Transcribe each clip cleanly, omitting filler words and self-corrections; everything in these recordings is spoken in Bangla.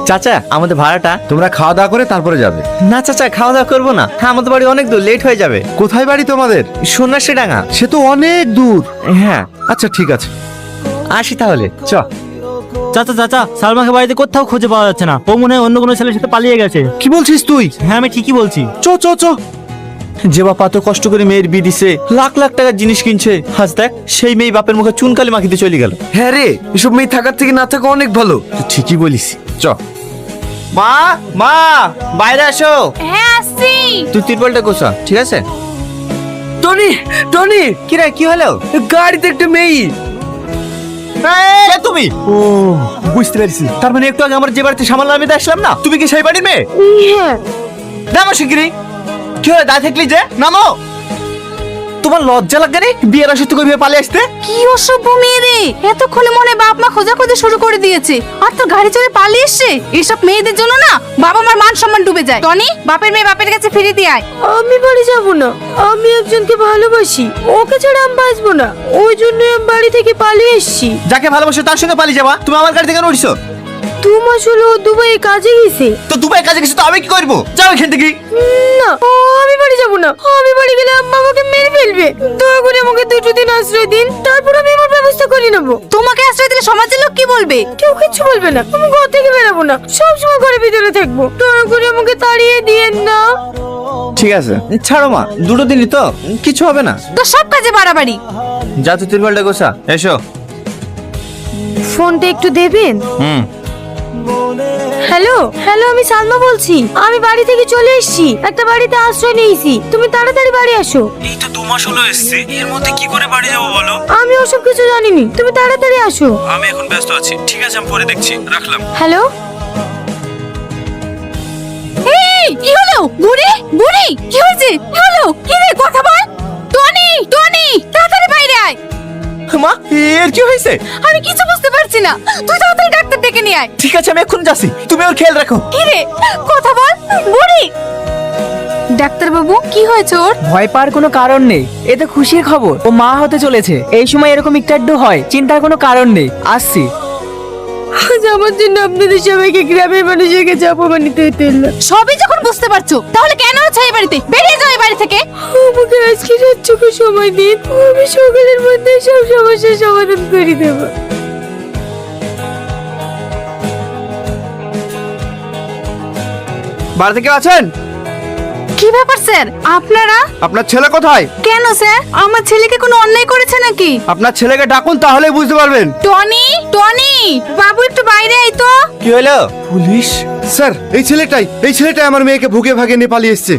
চাচা আমাদের ভাড়াটা। তোমরা খাওয়া দাওয়া করে তারপরে যাবে? না চাচা, খাওয়া দাওয়া করবো না, হ্যাঁ আমাদের বাড়ি অনেক দূর, লেট হয়ে যাবে। কোথায় বাড়ি তোমাদের? সন্ন্যাসী ডাঙ্গা। সে তো অনেক দূর। হ্যাঁ আচ্ছা ঠিক আছে, আসি তাহলে, চ। চাচা চাচা, সালমাকে বাড়িতে কোথাও খুঁজে পাওয়া যাচ্ছে না, ও মনে হয় অন্য কোনো ছেলের সাথে পালিয়ে গেছে। কি বলছিস তুই? হ্যাঁ আমি ঠিকই বলছি। চ চ চ। যে বাপ এত কষ্ট করে মেয়ের বিয়ে দিছে, লাখ লাখ টাকার জিনিস কিনছে, আজ দেখ সেই মেয়ে বাপের মুখে চুনকালি মাখিতে চলে গেল। হ্যাঁ রে, এসব মেয়ে থাকার থেকে না থাকা অনেক ভালো। তুই ঠিকই বলিস, চ। মা মা বাইরে আসো। হ্যাঁ আসছি। তুই তিরপলটা গোছা, ঠিক আছে? টনি টনি, কি রে, কি হলো? গাড়িতে একটা মেয়ে। কে তুমি? ও বুঝতে পেরেছি, তার মানে একটু আগে আমার যে বাড়িতে সামাল আমি আসলাম না, তুমি কি সেই বাড়ির মেয়ে? হ্যাঁ। নামো শিগগিরি। কি হলো, দাঁড়িয়ে থাকলি যে? নামো। তোমার লজ্জা লাগে রে বিয়ের আসে তুই কইভাবে পালিয়ে আসতে? কি অসভ্য মেয়ে রে, এতক্ষণে মনে বাপ মা খোঁজাখুঁজি শুরু করে দিয়েছে, আর তোর গাড়ি চড়ে পালিয়ে এসছে। এসব মেয়েদের জন্য না বাবা মার মান সম্মান ডুবে যায়। টনি, বাপের মেয়ে বাপের কাছে ফিরে দিয়ে আয়। আমি বাড়ি যাব না, আমি একজনকে ভালোবাসি, ওকে ছাড়া আমি বাঁচবো না, ওই জন্য আমি বাড়ি থেকে পালিয়ে এসেছি। যাকে ভালোবাসো তার সঙ্গে পালিয়ে যাবা? তুমি আমার গাড়ি থেকে কেন উঠছো? 2 মাস হলো ও দুবাইয়ে কাজে গেছে। তো দুবাই কাজে গেছো, তো আমি কি করবো? যাও এখান থেকে। না, আমি বাড়ি যাব না, আমি বাড়ি গেলে আম্মা আমাকে মেরে ফেলবে। দয়া করে আমাকে 2 দিন আশ্রয় দিন, তারপর আমি আমার ব্যবস্থা করে নেব। তোমাকে আশ্রয় দিলে সমাজের লোক কি বলবে? কেউ কিচ্ছু বলবে না, আমি ঘর থেকে বেরাবো না, সবসময় ঘরের ভিতরে থাকবো। দয়া করে আমাকে তাড়িয়ে দিয়েন না। ঠিক আছে, ছাড়ো মা, 2 দিনই তো, কিছু হবে না। তো সব কাজে বাড়াবাড়ি। যা তুই তিরপলটা গোছা, এসো। ফোনটা একটু দেবেন? হ্যালো হ্যালো, আমি সালমা বলছি, আমি বাড়ি থেকে চলে এসেছি, একটা বাড়িতে আশ্রয় নিয়েছি, তুমি তাড়াতাড়ি বাড়ি আসো। এই তো 2 মাস হলো এসেছি, এর মধ্যে কি করে বাড়ি যাবো বলো? আমি ওসব কিছু জানিনি, তুমি তাড়াতাড়ি আসো। আমি এখন ব্যস্ত আছি, ঠিক আছে আমি পরে দেখছি, রাখলাম। হ্যালো, এই কি হলো? বুড়ি বুড়ি, কি হয়েছে? কি হলো? কি রে, কথা বল। টনি টনি, তাড়াতাড়ি বাইরে আয়। মা, এর কি হয়েছে? আমি কিছু বুঝতে পারছি না, তুই তাড়াতাড়ি ডাক্তার ডেকে নিয়ে আয়। ঠিক আছে, আমি এখন যাচ্ছি, তুমি ওর খেয়াল রাখো। কি রে, কথা বল। বুড়ি। ডাক্তার বাবু, কি হয়েছে ওর? ভয় পাওয়ার কোনো কারণ নেই, এ তো খুশির খবর, ও মা হতে চলেছে। এই সময় এরকম একটু হয়, চিন্তার কোনো কারণ নেই। আসছি। আজ আমার জন্য আপনাদের সবাইকে গ্রামের মানুষের কাছে অপমানিত হতে হলো। সবই যখন বুঝতে পারছো, তাহলে কেন আছো এই বাড়িতে? বেরিয়ে যাও এই বাড়ি থেকে। আমাকে আজকে রাতটুকু সময় দিন, আমি সকালের মধ্যে সব সমস্যার সমাধান করে দেব। বাড়িতে কেউ আছেন? কি ব্যাপার স্যার, আপনারা? আপনার ছেলে কোথায়? কেন স্যার, আমার ছেলেকে কোনো অন্যায় করেছে নাকি? আপনার ছেলেকে ডাকুন, তাহলেই বুঝতে পারবেন। টনি টনি, বাবু একটু বাইরে আয় তো। কি হলো? পুলিশ? স্যার, এই ছেলেটাই আমার মেয়েকে ভুগে ভাগে নিয়ে পালিয়ে এসছে।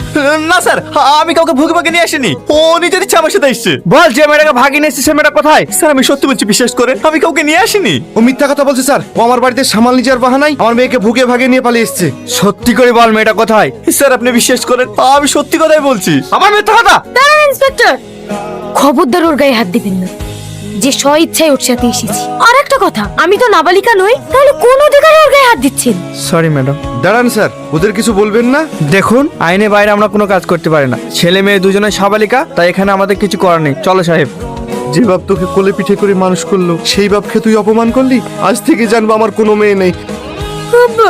না স্যার, আমি কাউকে ভুগে ভাগে নিয়ে আসিনি, ও নিজের ইচ্ছা আমার সাথে এসছে। বল, যে মেয়েটাকে ভাগিয়ে নিয়ে এসছে সে মেয়েটা কোথায়? স্যার আমি সত্যি বলছি, বিশ্বাস করেন, আমি কাউকে নিয়ে আসিনি। ও মিথ্যা কথা বলছে স্যার, ও আমার বাড়িতে সামাল নিজের বাহানায় আমার মেয়েকে ভুগে ভাগে নিয়ে পালিয়ে এসছে। সত্যি করে বল, মেয়েটা কোথায়? স্যার আপনি বিশ্বাস করেন, আমি সত্যি কথাই বলছি। আমার মিথ্যা কথা? দাঁড়ান ইন্সপেক্টর, খবরদার ওর গায়ে হাত দিবেন না, যে স্ব ইচ্ছায় ওর সাথে এসেছি। আর একটা কথা, আমি তো নাবালিকা নই, তাহলে কোন অধিকারে ওর গায়ে হাত দিচ্ছেন? Sorry madam. দাঁড়ান স্যার, ওদের কিছু বলবেন না? দেখুন, আইনের বাইরে আমরা কোনো কাজ করতে পারি না, ছেলে মেয়ে দুজনে সাবালিকা, তাই এখানে আমাদের কিছু করার নেই। চলো সাহেব। যে বাপ তোকে কোলে পিঠে করে মানুষ করলো, সেই বাপকে তুই অপমান করলি। আজ থেকে জানবো আমার কোনো মেয়ে নেই। আব্বা,